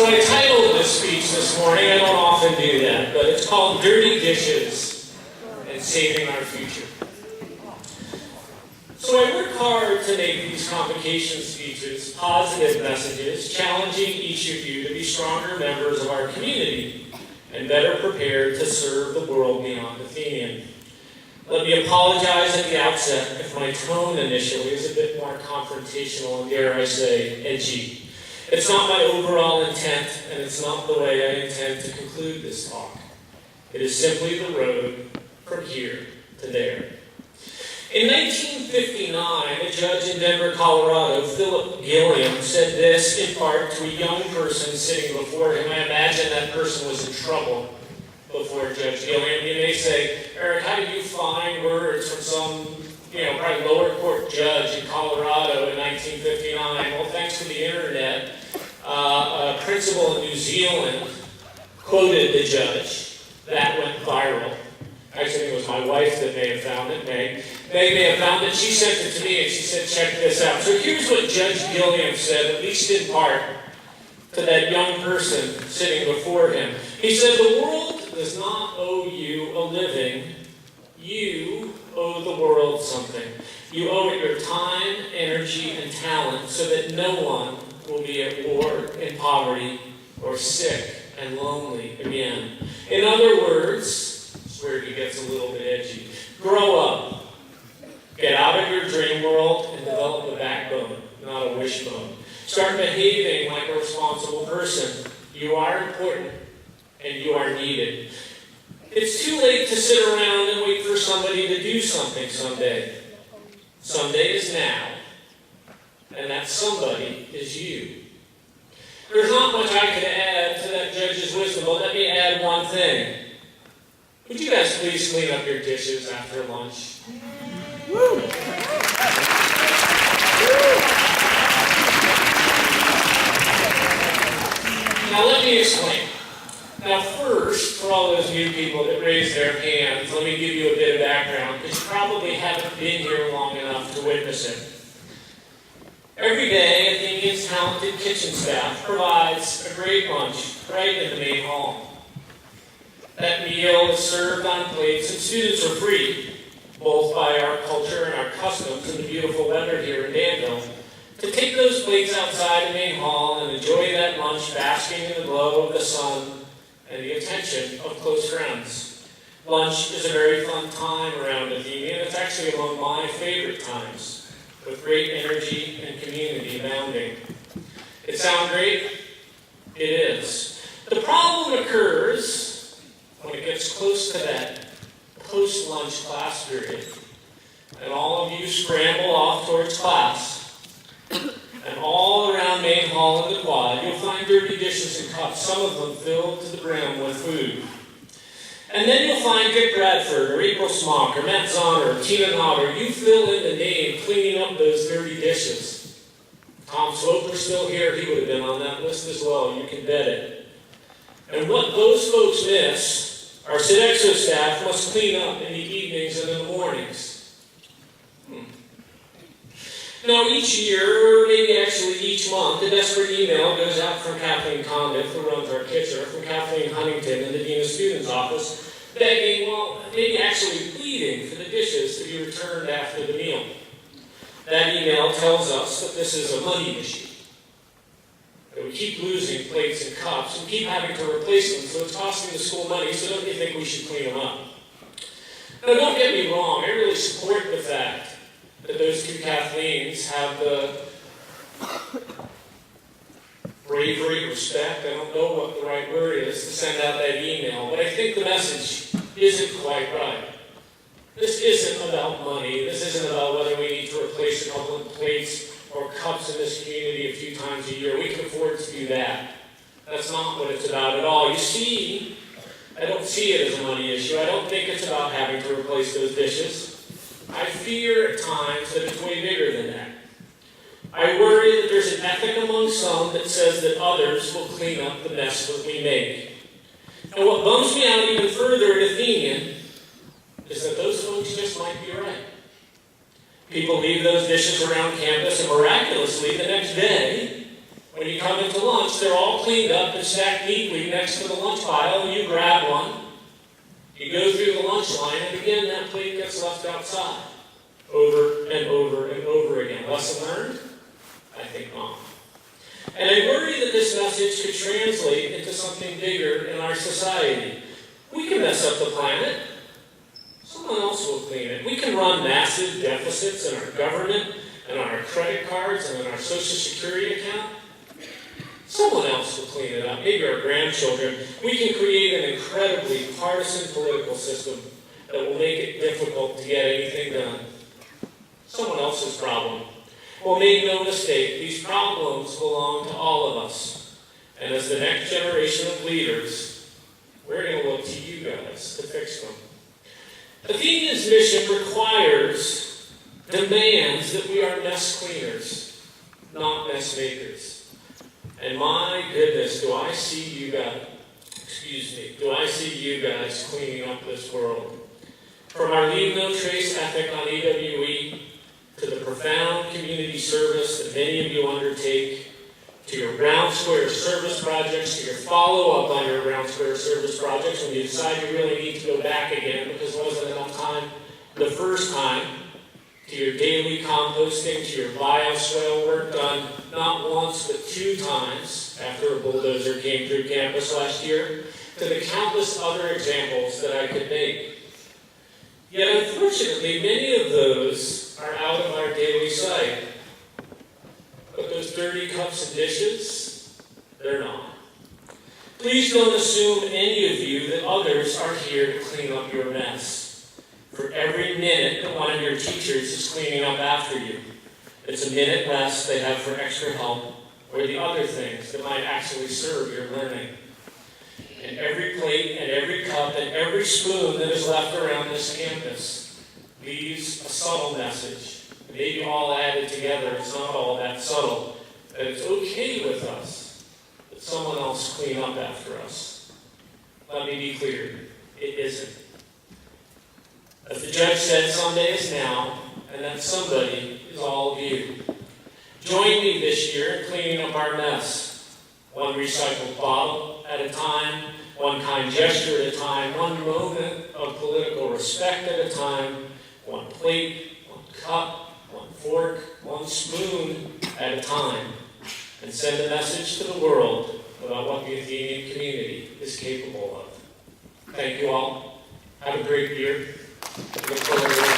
So I titled this speech this morning, I don't often do that, but it's called Dirty Dishes and Saving Our Future. So I work hard to make these convocation speeches positive messages, challenging each of you to be stronger members of our community and better prepared to serve the world beyond Athenian. Let me apologize at the outset if my tone initially is a bit more confrontational and, dare I say, edgy. It's not my overall intent, and it's not the way I intend to conclude this talk. It is simply the road from here to there. In 1959, a judge in Denver, Colorado, Philip Gilliam, said this in part to a young person sitting before him. I imagine that person was in trouble before Judge Gilliam. You may say, Eric, how did you find words from some probably lower court judge in Colorado in 1959? Well, thanks to the internet, a principal in New Zealand quoted the judge. That went viral. Actually, it was my wife that may have found it. May have found it. She sent it to me and she said, check this out. So here's what Judge Gilliam said, at least in part, to that young person sitting before him. He said, the world does not owe you a living. You owe the world something. You owe it your time, energy, and talent so that no one will be at war, in poverty, or sick and lonely again. In other words, this is where he gets a little bit edgy. Grow up. Get out of your dream world and develop a backbone, not a wishbone. Start behaving like a responsible person. You are important and you are needed. It's too late to sit around and wait for somebody to do something someday. Someday is now, and that somebody is you. There's not much I could add to that judge's wisdom, but let me add one thing. Would you guys please clean up your dishes after lunch? Woo! Now let me explain. Now first, for all those new people that raise their hands, let me give you a bit of background, because you probably haven't been here long enough to witness it. Every day, Athenian's talented kitchen staff provides a great lunch right in the main hall. That meal is served on plates, and students are free, both by our culture and our customs and the beautiful weather here in Danville, to take those plates outside the main hall and enjoy that lunch basking in the glow of the sun and the attention of close friends. Lunch is a very fun time around Athenian. It's actually among my favorite times, with great energy and community abounding. It sound great? It is. The problem occurs when it gets close to that post-lunch class period, and all of you scramble off towards class. And all around Main Hall and the quad, you'll find dirty dishes and cups, some of them filled to the brim with food. And then you'll find Dick Bradford, or April Smock, or Matt Zahner, or Tina Nodder. You fill in the name cleaning up those dirty dishes. Tom Swoper's still here. He would have been on that list as well. You can bet it. And what those folks miss, our Sodexo staff must clean up in the evenings and in the mornings. Now, each year, or maybe actually each month, a desperate email goes out from Kathleen Condiff, who runs our kitchen, or from Kathleen Huntington in the Dean of Students' office, begging, well, maybe actually pleading for the dishes to be returned after the meal. That email tells us that this is a money issue. That we keep losing plates and cups, and keep having to replace them, so it's costing the school money, so don't you think we should clean them up? Now, don't get me wrong, I really support the fact that those two Kathleens have the bravery, respect, I don't know what the right word is, to send out that email, but I think the message isn't quite right. This isn't about money. This isn't about whether we need to replace a couple of plates or cups in this community a few times a year. We can afford to do that. That's not what it's about at all. You see, I don't see it as a money issue. I don't think it's about having to replace those dishes. I fear at times that it's way bigger than that. I worry that there's an ethic among some that says that others will clean up the mess that we make. And what bums me out even further at Athenian is that those folks just might be right. People leave those dishes around campus, and miraculously, the next day, When you come into lunch, they're all cleaned up and stacked neatly next to the lunch pile, and you grab one. You go through the lunch line, and again, that plate gets left outside. Over and over and over again. Lesson learned? I think not. And I worry that this message could translate into something bigger in our society. We can mess up the planet. Someone else will clean it. We can run massive deficits in our government and on our credit cards and on our Social Security account. Someone else will clean it up, maybe our grandchildren. We can create an incredibly partisan political system that will make it difficult to get anything done. Someone else's problem. Well, make no mistake, these problems belong to all of us. And as the next generation of leaders, we're going to look to you guys to fix them. Athenian's mission demands that we are mess cleaners, not mess makers. And my goodness, do I see you guys cleaning up this world. From our leave no trace ethic on AWE, to the profound community service that many of you undertake, to your Round Square service projects, to your follow-up on your Round Square service projects when you decide you really need to go back again because there wasn't enough time the first time, to your daily composting, to your bioswale work done not once but 2 times after a bulldozer came through campus last year, to the countless other examples that I could make. Yet unfortunately, many of those are out of our daily sight. But those dirty cups and dishes, they're not. Please don't assume, any of you, that others are here to clean up your mess. For every minute that one of your teachers is cleaning up after you, it's a minute less they have for extra help or the other things that might actually serve your learning. And every plate and every cup and every spoon that is left around this campus leaves a subtle message. Maybe all added together, it's not all that subtle, that it's okay with us that someone else clean up after us. Let me be clear, it isn't. As the judge said, someday is now, and that somebody is all of you. Join me this year in cleaning up our mess. One recycled bottle at a time, one kind gesture at a time, one moment of political respect at a time, one plate, one cup, one fork, one spoon at a time, and send a message to the world about what the Athenian community is capable of. Thank you all. Have a great year. Look forward to